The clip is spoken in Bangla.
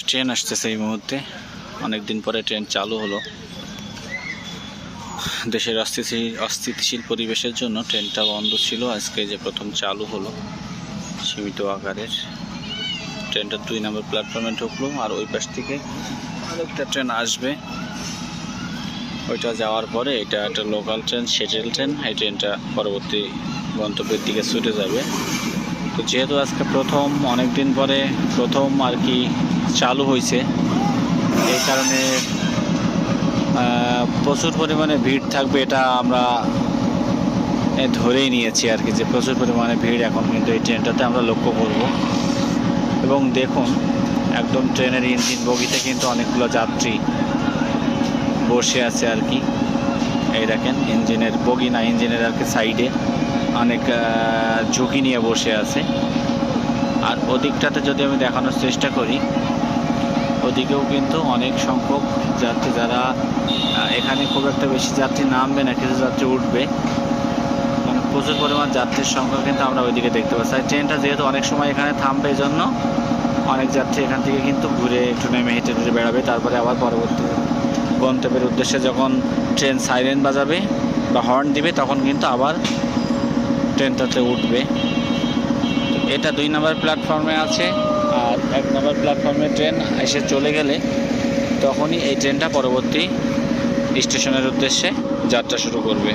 ট্রেন আসতেছে এই মুহূর্তে, অনেকদিন পরে ট্রেন চালু হলো। দেশের অস্থিতিশীল পরিবেশের জন্য ট্রেনটা বন্ধ ছিল, আজকে যে প্রথম চালু হলো সীমিত আকারের। ট্রেনটা 2 নম্বর প্ল্যাটফর্মে ঢুকলো, আর ওই পাশ থেকে আরেকটা ট্রেন আসবে। ওইটা যাওয়ার পরে এটা একটা লোকাল ট্রেন, শেটেল ট্রেন। এই ট্রেনটা পরবর্তী গন্তব্যের দিকে ছুটে যাবে। তো যেহেতু আজকে প্রথম, অনেক দিন পরে প্রথম আর কি চালু হয়েছে, এই কারণে প্রচুর পরিমাণে ভিড় থাকবে, এটা আমরা ধরেই নিয়েছি আর কি, যে প্রচুর পরিমাণে ভিড় এখন কিন্তু এই ট্রেনটাতে আমরা লক্ষ্য করব। এবং দেখুন, একদম ট্রেনের ইঞ্জিন বগিতে কিন্তু অনেকগুলো যাত্রী বসে আছে আর কি। এই দেখেন, ইঞ্জিনের বগি না, ইঞ্জিনের আর কি সাইডে অনেক ঝুঁকি নিয়ে বসে আছে। আর ওদিকটাতে যদি আমি দেখানোর চেষ্টা করি, ওদিকেও কিন্তু অনেক সংখ্যক যাত্রী, যারা এখানে খুব একটা বেশি যাত্রী নামবে না, কিছু যাত্রী উঠবে, মানে প্রচুর পরিমাণ যাত্রীর সংখ্যা কিন্তু আমরা ওইদিকে দেখতে পাচ্ছি। আর ট্রেনটা যেহেতু অনেক সময় এখানে থামবে, এই জন্য অনেক যাত্রী এখান থেকে কিন্তু ঘুরে একটু নেমে হেঁটে হেঁটে বেড়াবে, তারপরে আবার পরবর্তী গন্তব্যের উদ্দেশ্যে যখন ট্রেন সাইরেন বাজাবে বা হর্ন দিবে, তখন কিন্তু আবার ট্রেনটাতে উঠবে। এটা 2 নম্বর প্ল্যাটফর্মে আছে, আর 1 নম্বর প্ল্যাটফর্মে ট্রেন এসে চলে গেলে তখনই এই ট্রেনটা পরবর্তী স্টেশনের উদ্দেশ্যে যাত্রা শুরু করবে।